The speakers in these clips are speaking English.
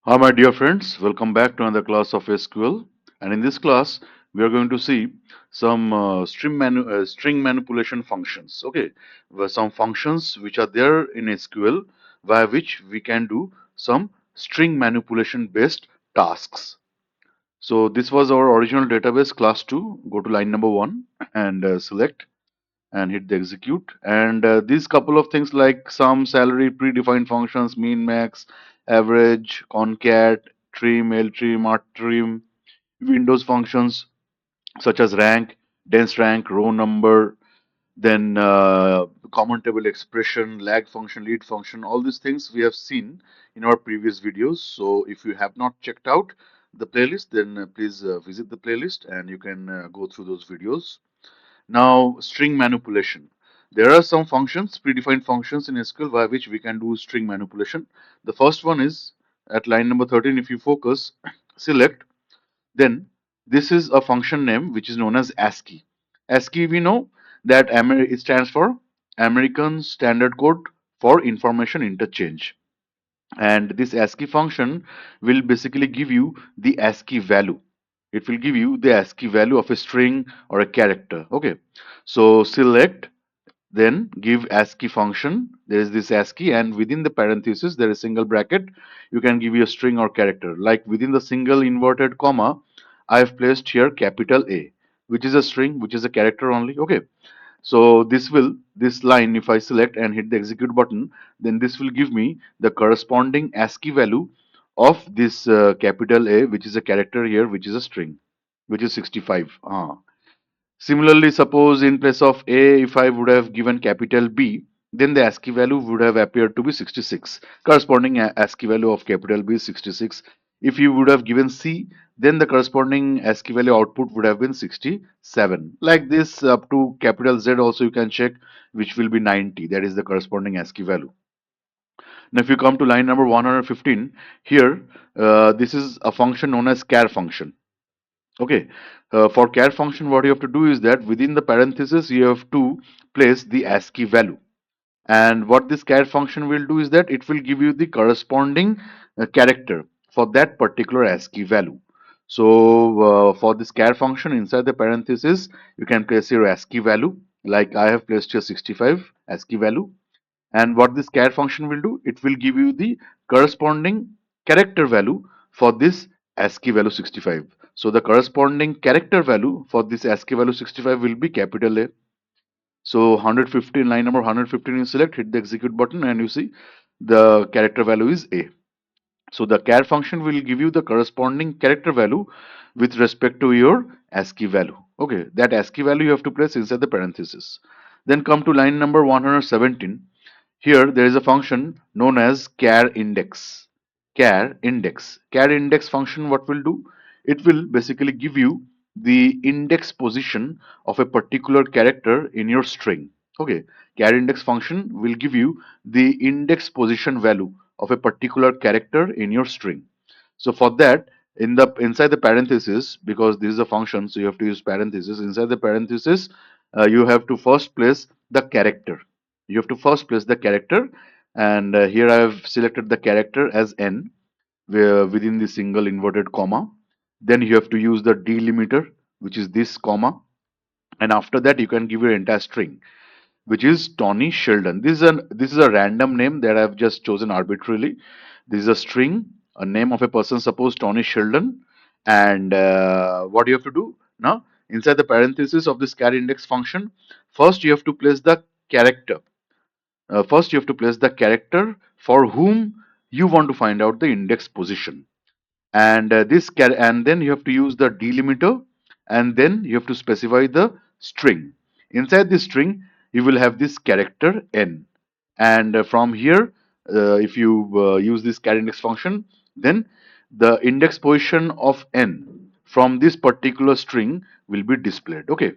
Hi, my dear friends. Welcome back to another class of SQL. And in this class, we are going to see some string manipulation functions. Okay, some functions which are there in SQL via which we can do some string manipulation based tasks. So this was our original database class 2. Go to line number 1 and select and hit the execute. And these couple of things like sum, salary, predefined functions, mean, max, average, concat, trim, ltrim, arttrim, Windows functions such as rank, dense rank, row number, then common table expression, lag function, lead function, all these things we have seen in our previous videos. So if you have not checked out the playlist, then please visit the playlist and you can go through those videos. Now, string manipulation. There are some functions, predefined functions in SQL by which we can do string manipulation. The first one is at line number 13. If you focus, select, then this is a function name which is known as ASCII. ASCII, we know that it stands for American Standard Code for Information Interchange. And this ASCII function will basically give you the ASCII value. It will give you the ASCII value of a string or a character. Okay, so select, then give ASCII function. There is this ASCII, and within the parenthesis there is single bracket. You can give you a string or character. Like within the single inverted comma, I have placed here capital A, which is a string, which is a character only. Okay, so this line, if I select and hit the execute button, then this will give me the corresponding ASCII value of this capital A, which is a character here, which is a string, which is 65. Similarly, suppose in place of A, if I would have given capital B, then the ASCII value would have appeared to be 66. Corresponding ASCII value of capital B is 66. If you would have given C, then the corresponding ASCII value output would have been 67. Like this, up to capital Z also you can check, which will be 90. That is the corresponding ASCII value. Now, if you come to line number 115, here, this is a function known as CHAR function. Okay, for char function, what you have to do is that within the parenthesis, you have to place the ASCII value. And what this char function will do is that it will give you the corresponding character for that particular ASCII value. So, for this char function inside the parenthesis, you can place your ASCII value. Like I have placed here 65 ASCII value. And what this char function will do, it will give you the corresponding character value for this ASCII value 65. So the corresponding character value for this ASCII value 65 will be capital A. So 115, line number 115 you select, hit the execute button, and you see the character value is A. So the char function will give you the corresponding character value with respect to your ASCII value. Okay, that ASCII value you have to place inside the parenthesis. Then come to line number 117. Here there is a function known as char index. Char index. Char index function what will do? It will basically give you the index position of a particular character in your string. Okay, char index function will give you the index position value of a particular character in your string. So for that, inside the parenthesis, because this is a function, so you have to use parenthesis. Inside the parenthesis, you have to first place the character. You have to first place the character, and here I have selected the character as n, where within the single inverted comma. Then you have to use the delimiter, which is this comma, and after that you can give your entire string, which is Tony Sheldon. This is a random name that I've just chosen arbitrarily. This is a string, a name of a person, suppose Tony Sheldon, and what you have to do now inside the parenthesis of this char index function, first you have to place the character. First you have to place the character for whom you want to find out the index position, and and then you have to use the delimiter, and then you have to specify the string. Inside this string you will have this character n, and from here, if you use this char index function, then the index position of n from this particular string will be displayed. Okay,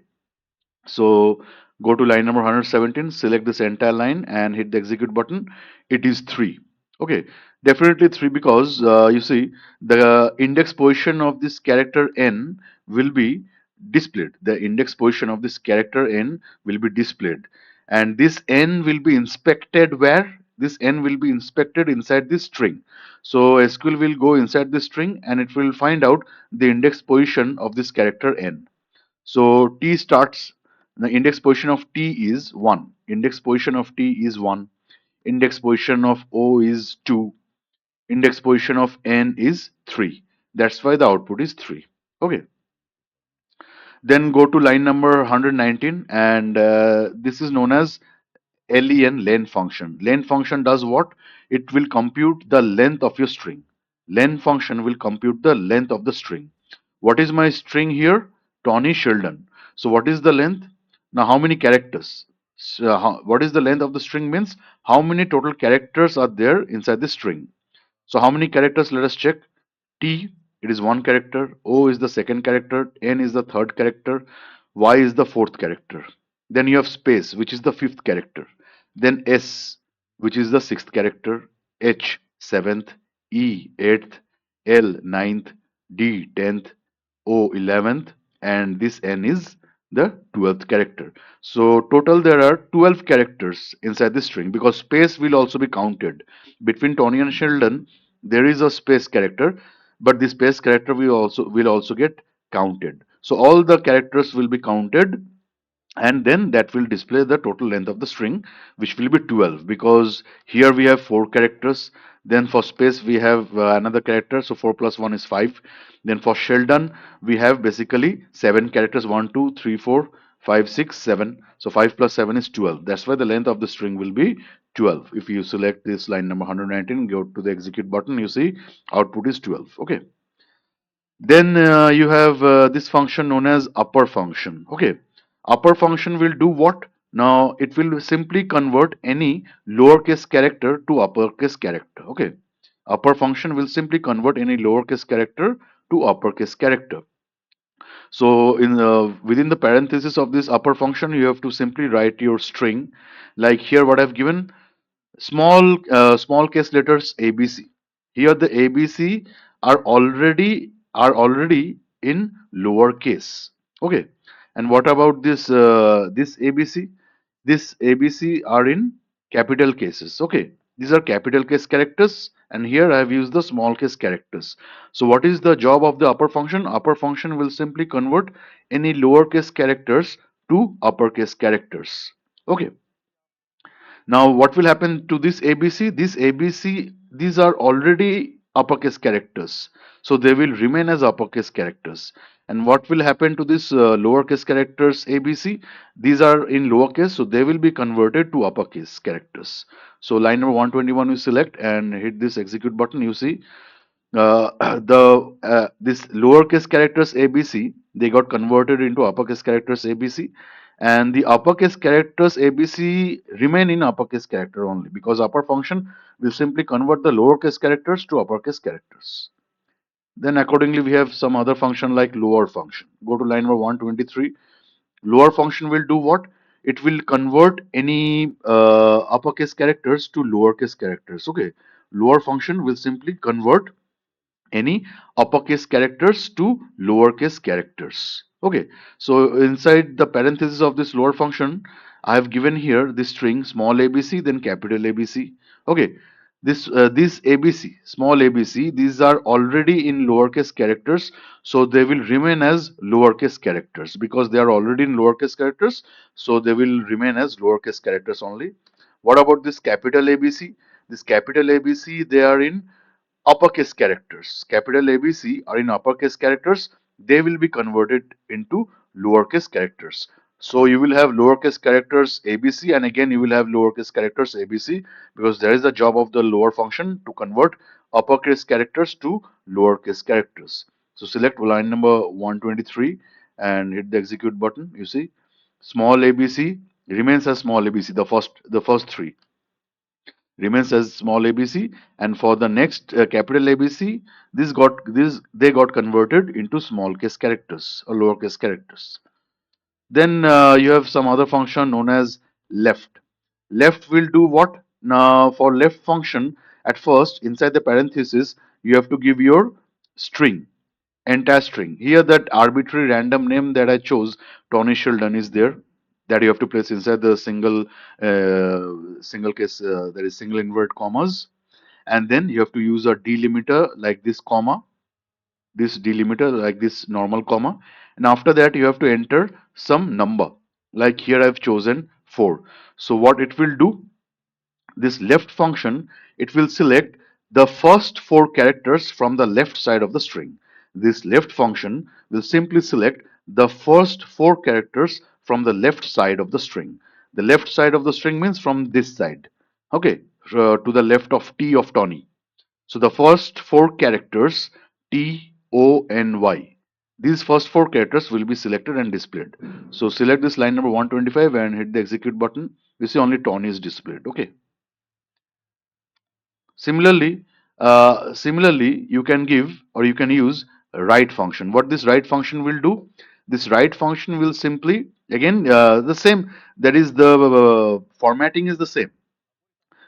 so go to line number 117, select this entire line and hit the execute button. It is 3. Okay, definitely 3, because you see the index position of this character n will be displayed. The index position of this character n will be displayed. And this n will be inspected where? this n will be inspected inside this string. So SQL will go inside this string and it will find out the index position of this character n. So T starts, the index position of T is 1, index position of T is 1, index position of O is 2, index position of N is 3. That's why the output is 3. Okay. Then go to line number 119, and this is known as LEN function. Len function does what? It will compute the length of your string. Len function will compute the length of the string. What is my string here? Tony Sheldon. So what is the length? Now how many characters? So what is the length of the string means how many total characters are there inside the string. So how many characters? Let us check. T, it is one character. O is the second character. N is the third character. Y is the fourth character. Then you have space, which is the fifth character. Then S, which is the sixth character. H, seventh. E, eighth. L, ninth. D, tenth. O, 11th. And this N is the 12th character. So total there are 12 characters inside this string because space will also be counted. Between Tony and Sheldon, there is a space character, but the space character will also get counted. So all the characters will be counted, and then that will display the total length of the string, which will be 12 because here we have four characters. Then for space we have another character, so 4 plus 1 is 5. Then for Sheldon we have basically seven characters, 1 2 3 4 5 6 7. So 5 plus 7 is 12. That's why the length of the string will be 12. If you select this line number 119, go to the execute button, you see output is 12. Okay. Then you have this function known as upper function. Okay, upper function will do what? Now it will simply convert any lowercase character to uppercase character. Okay, upper function will simply convert any lowercase character to uppercase character. So in within the parenthesis of this upper function, you have to simply write your string. Like here, what I've given, small case letters ABC. Here the ABC are already in lower case. Okay, and what about this ABC? This ABC are in capital cases. Okay, these are capital case characters, and here I have used the small case characters. So what is the job of the upper function? Upper function will simply convert any lowercase characters to uppercase characters. Okay. Now, what will happen to this ABC? This ABC, these are already uppercase characters. So they will remain as uppercase characters. And what will happen to this lowercase characters ABC? These are in lowercase, so they will be converted to uppercase characters. So line number 121 you select and hit this execute button. You see the this lowercase characters ABC, they got converted into uppercase characters ABC, and the uppercase characters ABC remain in uppercase character only because upper function will simply convert the lowercase characters to uppercase characters. Then accordingly we have some other function like lower function. Go to line number 123. Lower function will do what? It will convert any uppercase characters to lowercase characters. Okay, lower function will simply convert any uppercase characters to lowercase characters. Okay, so inside the parenthesis of this lower function, I have given here this string small abc, then capital ABC. Okay, this ABC, small ABC, these are already in lowercase characters, so they will remain as lowercase characters because they are already in lowercase characters, so they will remain as lowercase characters only. What about this capital ABC? This capital ABC, they are in uppercase characters. Capital ABC are in uppercase characters. They will be converted into lowercase characters. So you will have lowercase characters ABC, and again you will have lowercase characters ABC because there is the job of the lower function to convert uppercase characters to lowercase characters. So select line number 123 and hit the execute button. You see small abc remains as small abc, the first three remains as small abc, and for the next capital ABC, this they got converted into small case characters or lowercase characters. Then you have some other function known as left. Left will do what? Now for left function, at first inside the parenthesis you have to give your string, entire string. Here that arbitrary random name that I chose, Tony Sheldon, is there. that you have to place inside the single case, that is single invert commas, and then you have to use a delimiter like this comma, this delimiter like this normal comma, and after that you have to enter some number, like here I've chosen 4. So what it will do, this left function, it will select the first 4 characters from the left side of the string. This left function will simply select the first 4 characters from the left side of the string. The left side of the string means from this side, okay, to the left of T of Tony. So the first 4 characters, Tony, these first 4 characters will be selected and displayed. So select this line number 125 and hit the execute button. You see only Tony is displayed. Okay. Similarly, you can give or you can use a write function. What this write function will do? This write function will simply, again, the same. That is, the formatting is the same.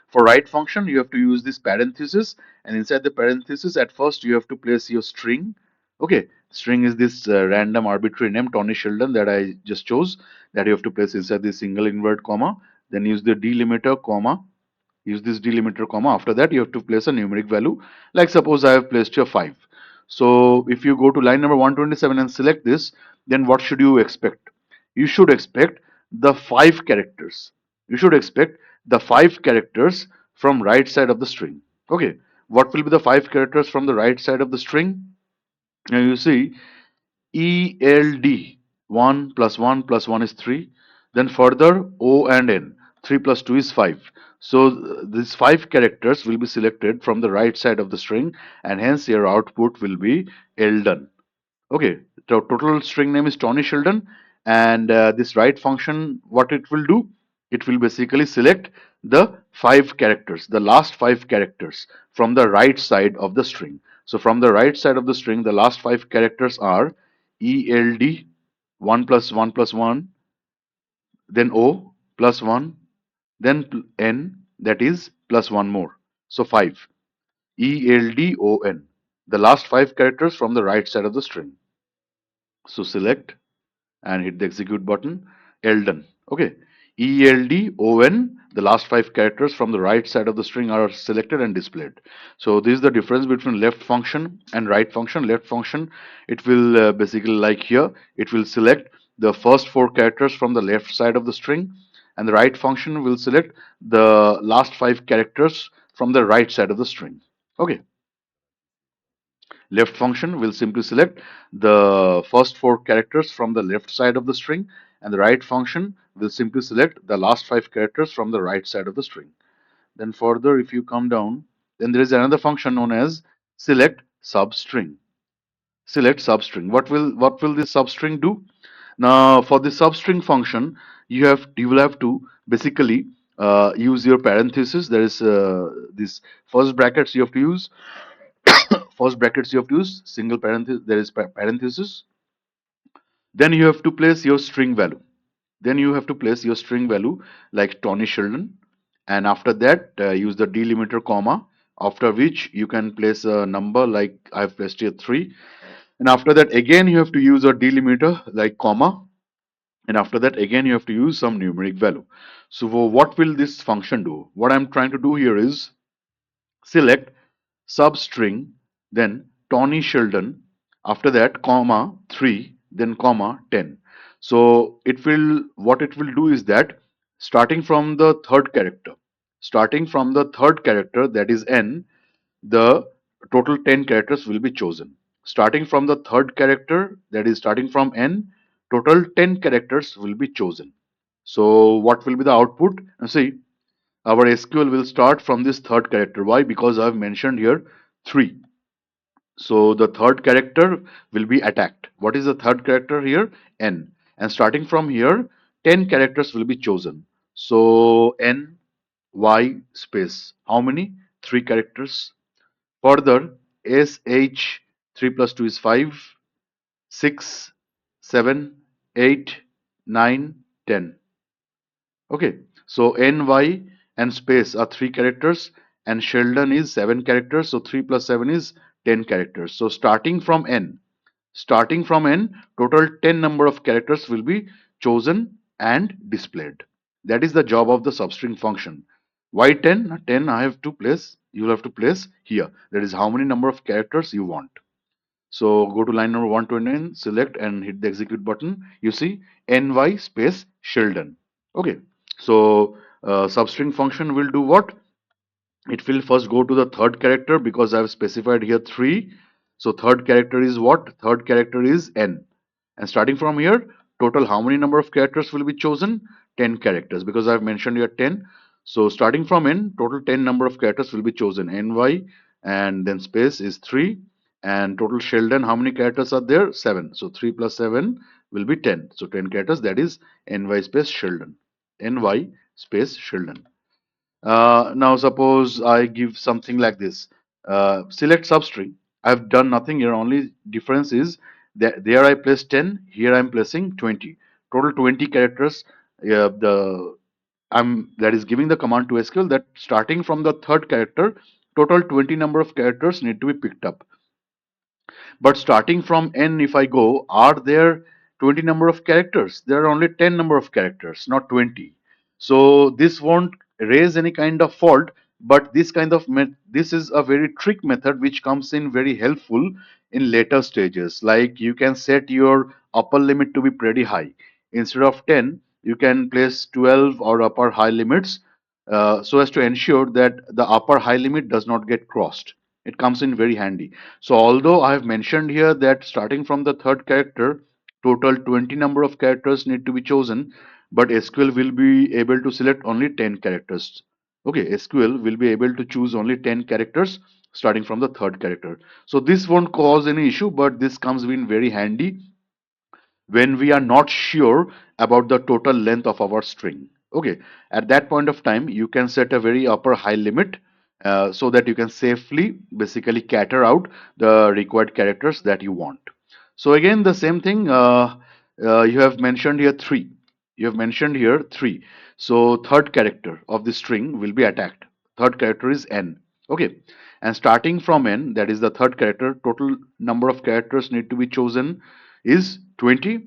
For write function, you have to use this parenthesis, and inside the parenthesis, at first you have to place your string. Okay, string is this random arbitrary name, Tony Sheldon, that I just chose. That you have to place inside the single invert comma. Then use the delimiter comma, use this delimiter comma. After that you have to place a numeric value, like suppose I have placed here 5. So if you go to line number 127 and select this, then what should you expect? You should expect the 5 characters. You should expect the 5 characters from right side of the string. Okay, what will be the 5 characters from the right side of the string? Now you see ELD, 1 plus 1 plus 1 is 3. Then further O and N, 3 plus 2 is 5. So these 5 characters will be selected from the right side of the string, and hence your output will be Eldon. Okay, the total string name is Tony Sheldon, and this write function, what it will do, it will basically select the 5 characters, the last 5 characters from the right side of the string. So from the right side of the string, the last 5 characters are ELD, 1 plus 1 plus 1, then O plus 1, then N, that is plus 1 more. So 5. ELDON, the last 5 characters from the right side of the string. So select and hit the execute button. Eldon. Okay. ELDON, the last 5 characters from the right side of the string are selected and displayed. So this is the difference between left function and right function. Left function, it will basically, like here, it will select the first 4 characters from the left side of the string, and the right function will select the last 5 characters from the right side of the string. Okay. Left function will simply select the first 4 characters from the left side of the string, and the right function will simply select the last 5 characters from the right side of the string. Then further, if you come down, then there is another function known as select substring. Select substring. What will this substring do? Now, for the substring function, you will have to basically use your parenthesis. There is this first brackets you have to use. First brackets you have to use single parenthesis. There is parenthesis. Then you have to place your string value. Then you have to place your string value like Tony Sheldon, and after that use the delimiter comma. After which you can place a number like I've placed here 3, and after that again you have to use a delimiter like comma, and after that again you have to use some numeric value. So what will this function do? What I'm trying to do here is select substring, then Tony Sheldon, after that comma 3, then comma 10. So it will, what it will do is that starting from the third character, that is N, the total 10 characters will be chosen. Starting from the third character, that is starting from N, total 10 characters will be chosen. So what will be the output? Now see, our SQL will start from this third character. Why? Because I've mentioned here 3. So the third character will be attacked. What is the third character here? N. And starting from here, 10 characters will be chosen. So N, Y space. How many? 3 characters. Further, SH, 3 plus 2 is 5, 6, 7, 8, 9, 10. Okay, so NY and space are 3 characters, and Sheldon is 7 characters. So 3 plus 7 is 10 characters. So starting from N, total 10 number of characters will be chosen and displayed. That is the job of the substring function. Why 10? 10 I have to place, you will have to place here. That is how many number of characters you want. So go to line number 129, select and hit the execute button. You see ny space Sheldon. Okay. So substring function will do what? It will first go to the third character because I've specified here 3. So third character is what? Third character is n. And starting from here, total how many number of characters will be chosen? 10 characters because I've mentioned here 10. So starting from n, total 10 number of characters will be chosen. Ny and then space is 3. And total Sheldon, how many characters are there? 7. So 3 plus 7 will be 10. So 10 characters, that is ny space Sheldon. Ny space Sheldon. Now suppose I give something like this. Select substring. I've done nothing here. Only difference is that there I place 10. Here I'm placing 20. Total 20 characters. The I'm that is giving the command to SQL that starting from the third character, total 20 number of characters need to be picked up. But starting from n, if I go, are there 20 number of characters? There are only 10 number of characters, not 20. So this won't raise any kind of fault, but this kind of this is a very trick method which comes in very helpful in later stages. Like you can set your upper limit to be pretty high. Instead of 10, you can place 12 or upper high limits so as to ensure that the upper high limit does not get crossed. It comes in very handy. So although I have mentioned here that starting from the third character, total 20 number of characters need to be chosen, but SQL will be able to select only 10 characters. Okay, SQL will be able to choose only 10 characters starting from the third character. So this won't cause any issue, but this comes in very handy when we are not sure about the total length of our string. Okay, at that point of time, you can set a very upper high limit so that you can safely basically cater out the required characters that you want. So again, the same thing, you have mentioned here 3. You have mentioned here 3. So third character of the string will be attacked. Third character is n. Okay. And starting from n, that is the third character, total number of characters need to be chosen is 20.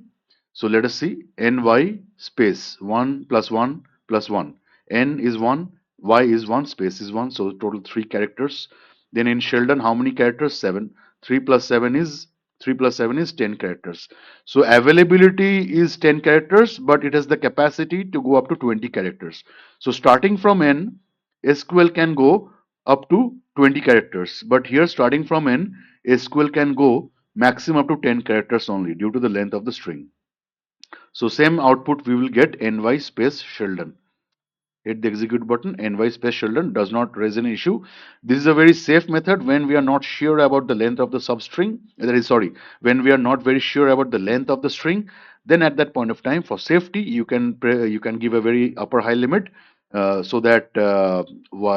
So let us see ny space 1 plus 1 plus 1. N is 1, y is 1, space is 1. So total 3 characters. Then in Sheldon, how many characters? 7. 3 plus 7 is 3 plus 7 is 10 characters. So availability is 10 characters, but it has the capacity to go up to 20 characters. So starting from n, SQL can go up to 20 characters. But here starting from n, SQL can go maximum up to 10 characters only due to the length of the string. So same output we will get ny space Sheldon. Hit the execute button. Ny space Sheldon does not raise an issue. This is a very safe method when we are not sure about the length of the substring. That is, sorry, when we are not very sure about the length of the string. Then at that point of time, for safety, you can give a very upper high limit so that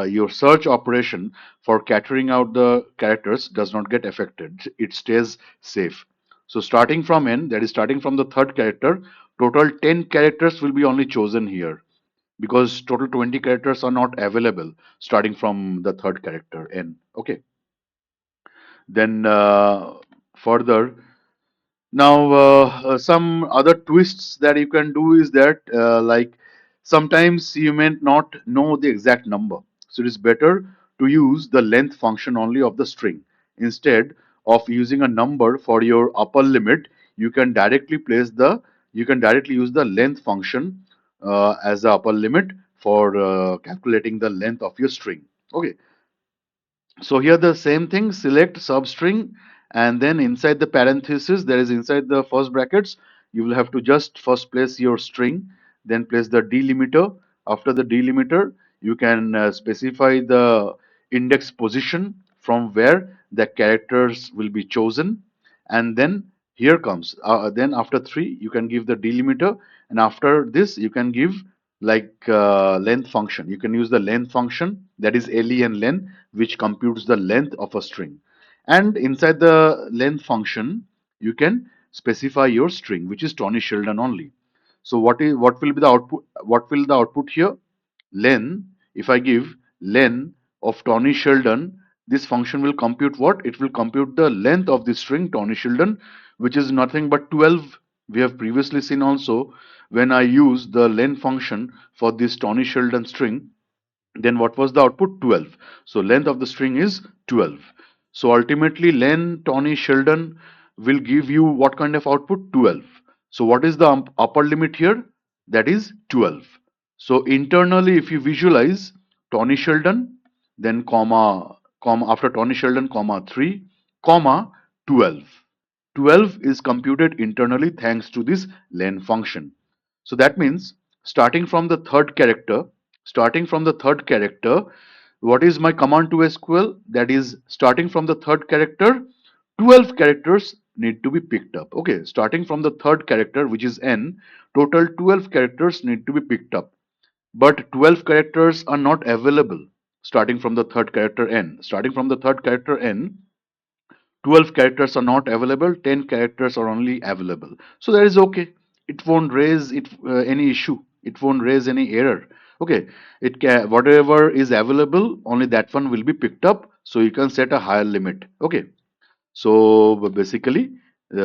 your search operation for catering out the characters does not get affected. It stays safe. So starting from n, that is starting from the third character, total 10 characters will be only chosen here because total 20 characters are not available starting from the third character n. Okay. Then further, now some other twists that you can do is that like sometimes you may not know the exact number, so it is better to use the length function only of the string instead of using a number for your upper limit. You can directly use the length function as the upper limit for calculating the length of your string. Okay, so here the same thing, select substring and then inside the parenthesis, there is inside the first brackets, you will have to just first place your string, then place the delimiter. After the delimiter, you can specify the index position from where the characters will be chosen. And then here comes, then after 3, you can give the delimiter. And after this, you can give like length function. You can use the length function, that is len, which computes the length of a string. And inside the length function, you can specify your string, which is Tony Sheldon only. So what will be the output? What will the output here? Len. If I give len of Tony Sheldon, this function will compute what? It will compute the length of the string Tony Sheldon, which is nothing but 12. We have previously seen also when I use the len function for this Tony Sheldon string, then what was the output? 12. So length of the string is 12. So ultimately len Tony Sheldon will give you what kind of output? 12. So what is the upper limit here? That is 12. So internally if you visualize Tony Sheldon, then comma after Tony Sheldon comma 3 comma 12. 12 is computed internally thanks to this len function. So that means starting from the third character, starting from the third character, what is my command to SQL? That is starting from the third character, 12 characters need to be picked up. Okay, starting from the third character, which is n, total 12 characters need to be picked up. But 12 characters are not available starting from the third character n. Starting from the third character n, 12 characters are not available, 10 characters are only available. So that is okay. It won't raise any issue. It won't raise any error. Okay, it can, whatever is available, only that one will be picked up. So you can set a higher limit. Okay, so basically,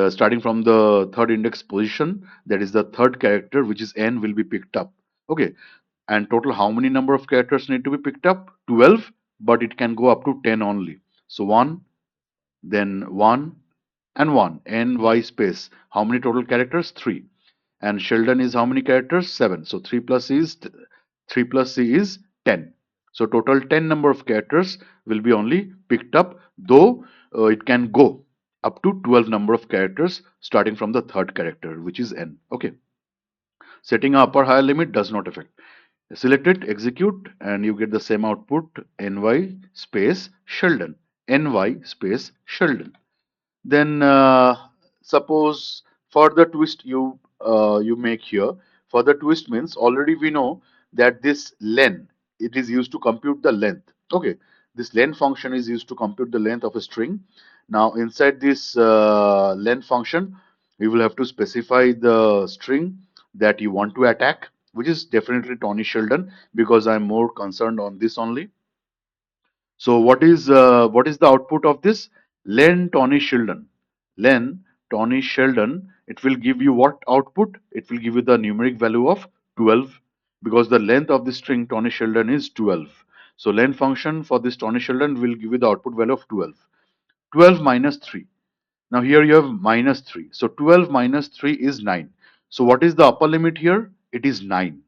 starting from the third index position, that is the third character, which is n, will be picked up. Okay, and total how many number of characters need to be picked up? 12, but it can go up to 10 only. So 1, then 1 and 1, ny space. How many total characters? 3. And Sheldon is how many characters? 7. So 3 plus c is 3 plus c is 10. So total 10 number of characters will be only picked up, though it can go up to 12 number of characters starting from the third character, which is n. Okay, setting a upper higher limit does not affect. Select it, execute, and you get the same output: ny space Sheldon, ny space Sheldon. Then suppose further twist you make here. Further twist means already we know that this len, it is used to compute the length. Okay, this len function is used to compute the length of a string. Now inside this len function, we will have to specify the string that you want to attack, which is definitely Tony Sheldon, because I'm more concerned on this only. So what is the output of this? Len Tony Sheldon. Len Tony Sheldon. It will give you what output? It will give you the numeric value of 12, because the length of the string Tony Sheldon is 12. So len function for this Tony Sheldon will give you the output value of 12. 12 minus 3. Now here you have minus 3. So 12 minus 3 is 9. So what is the upper limit here? It is 9.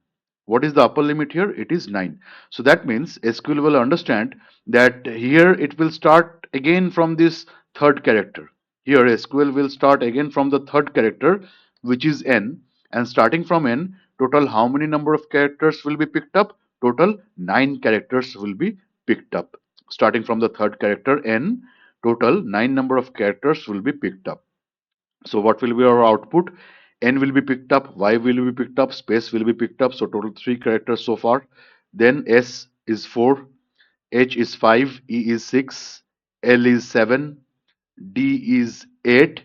What is the upper limit here? It is 9. So that means SQL will understand that here it will start again from this third character. Here SQL will start again from the third character, which is n, and starting from n, total how many number of characters will be picked up? Total 9 characters will be picked up. Starting from the third character n, total 9 number of characters will be picked up. So what will be our output? N will be picked up, Y will be picked up, space will be picked up. So total 3 characters so far. Then S is 4, H is 5, E is 6, L is 7, D is 8,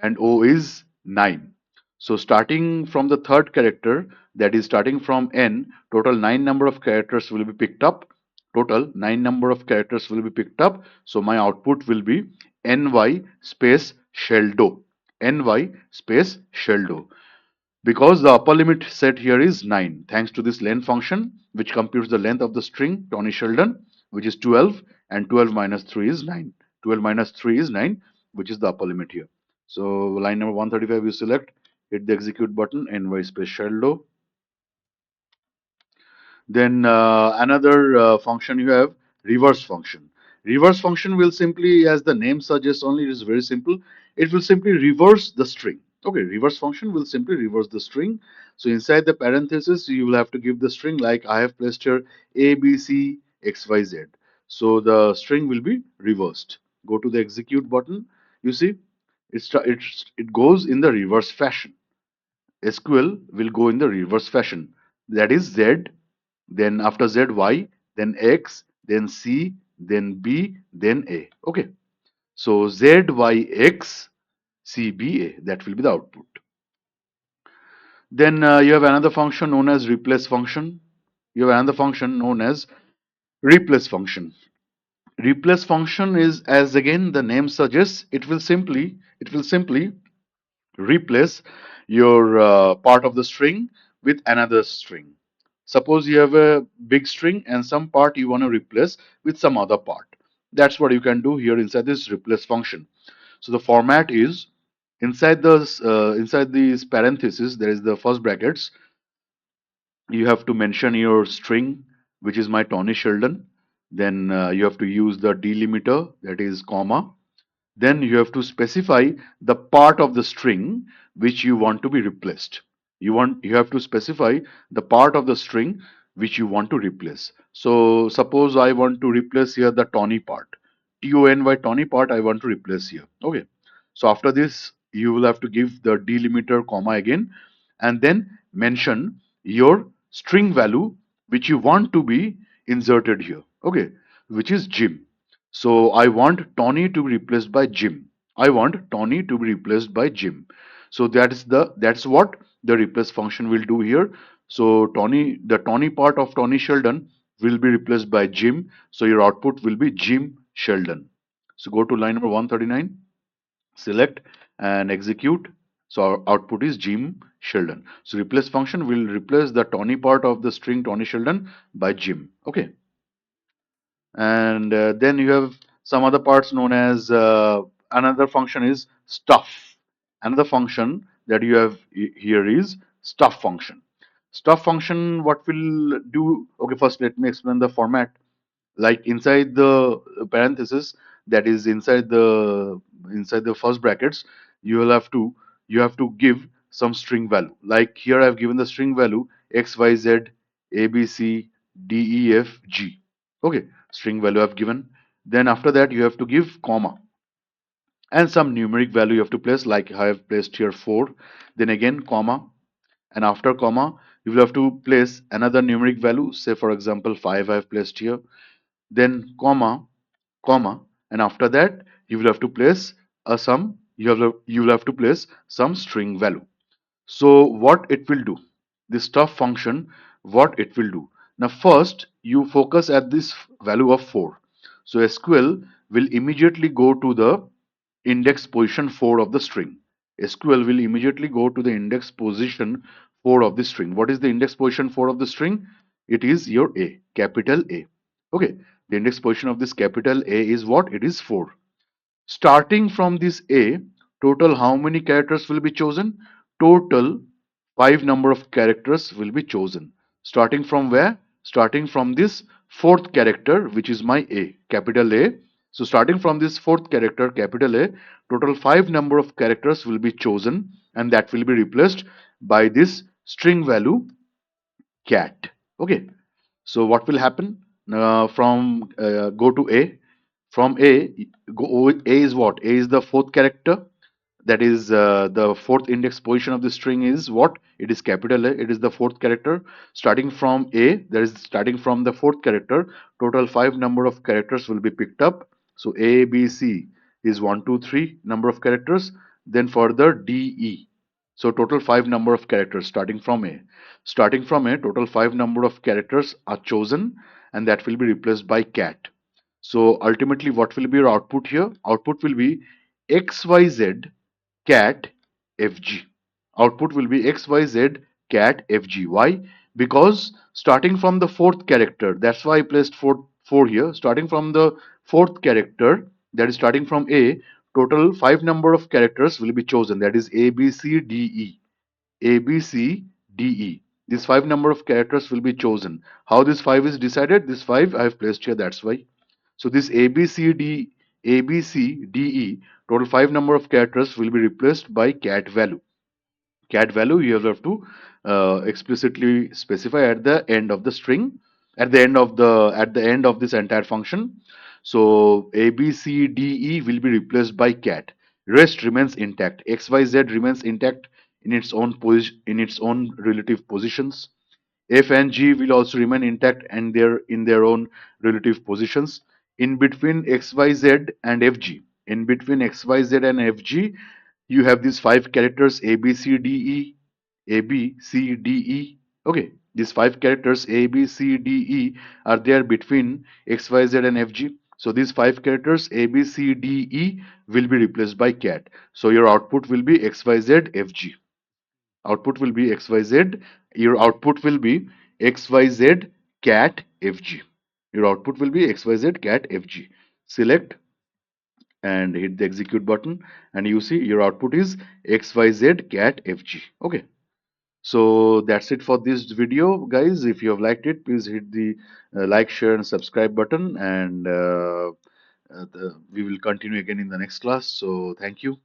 and O is 9. So starting from the third character, that is starting from N, total 9 number of characters will be picked up. Total 9 number of characters will be picked up. So my output will be ny space sheldo. Ny space sheldo. Because the upper limit set here is 9, thanks to this len function, which computes the length of the string Tony Sheldon, which is 12, and 12 minus 3 is 9. 12 minus 3 is 9, which is the upper limit here. So line number 135 you select, hit the execute button, ny space sheldo. Then another function you have, reverse function. Reverse function will simply, as the name suggests only, it is very simple. It will simply reverse the string. Okay, reverse function will simply reverse the string. So inside the parenthesis, you will have to give the string like I have placed here A, B, C, X, Y, Z. So the string will be reversed. Go to the execute button. You see, it goes in the reverse fashion. SQL will go in the reverse fashion. That is Z, then after Z, Y, then X, then C, then B, then A. Okay. So Z, Y, X, C, B, A. That will be the output. Then you have another function known as replace function. You have another function known as replace function. Replace function is, as again the name suggests, it will simply replace your part of the string with another string. Suppose you have a big string and some part you want to replace with some other part. That's what you can do here inside this replace function. So the format is inside these parentheses there is the first brackets. You have to mention your string, which is my Tony Sheldon. Then you have to use the delimiter, that is comma. Then you have to specify the part of the string which you want to be replaced. You have to specify the part of the string which you want to replace. So suppose I want to replace here the Tony part. Tony Tony part I want to replace here. Okay. So after this you will have to give the delimiter comma again and then mention your string value which you want to be inserted here. Okay, which is Jim. So I want Tony to be replaced by Jim. I want Tony to be replaced by Jim. So that's what the replace function will do here. So the Tony part of Tony Sheldon will be replaced by Jim. So your output will be Jim Sheldon. So go to line number 139, select and execute. So our output is Jim Sheldon. So replace function will replace the Tony part of the string Tony Sheldon by Jim. Okay. And then you have some other parts known as another function is stuff. Another function that you have here is stuff function. Stuff function, what will do? Okay, first let me explain the format. Like inside the parenthesis, that is inside the first brackets, you will have to you have to give some string value. Like here I have given the string value x y z a b c d e f g. Okay, string value I've given. Then after that you have to give comma and some numeric value you have to place, like I have placed here 4. Then again comma, and after comma you will have to place another numeric value, say for example 5 I have placed here. Then comma, and after that you will have to place a sum. You will have to place some string value. So what it will do, this stuff function, what it will do. Now first you focus at this value of 4. So SQL will immediately go to the index position 4 of the string. SQL will immediately go to the index position 4 of the string. What is the index position 4 of the string? It is your A, capital A. Okay, the index position of this capital A is what? It is 4. Starting from this A, total how many characters will be chosen? Total 5 number of characters will be chosen. Starting from where? Starting from this fourth character, which is my A, capital A. So starting from this fourth character, capital A, total 5 number of characters will be chosen, and that will be replaced by this string value cat. Okay. So what will happen? From Go to A. From A, A is what? A is the fourth character. That is the fourth index position of the string is what? It is capital A. It is the fourth character. Starting from A, that is starting from the fourth character, total 5 number of characters will be picked up. So A, B, C is 1, 2, 3 number of characters. Then further D, E. So total 5 number of characters starting from A. Starting from A, total 5 number of characters are chosen, and that will be replaced by cat. So ultimately what will be your output here? Output will be XYZ cat FG. Output will be XYZ cat FG. Why? Because starting from the fourth character, that's why I placed 4 here. Starting from the fourth character, that is starting from A, total 5 number of characters will be chosen. That is A, B, C, D, E. A, B, C, D, E. These 5 number of characters will be chosen. How this 5 is decided? This 5 I have placed here, that's why. So this A, B, C, D, E, total 5 number of characters will be replaced by cat value. Cat value you have to explicitly specify at the end of the string, at the end of this entire function. So A, B, C, D, E will be replaced by cat. Rest remains intact. X, Y, Z remains intact in its own in its own relative positions. F and G will also remain intact and in their own relative positions. In between XYZ and FG, in between XYZ and FG, you have these 5 characters A, B, C, D, E, A, B, C, D, E. Okay, these 5 characters A, B, C, D, E are there between XYZ and FG. So these five characters A, B, C, D, E will be replaced by cat. So your output will be XYZ output will be XYZ. Your output will be XYZ cat FG. Your output will be XYZ cat FG. Select and hit the execute button, and you see your output is XYZ cat FG. Okay. So that's it for this video, guys. If you have liked it, please hit the like, share, and subscribe button, and we will continue again in the next class. So thank you.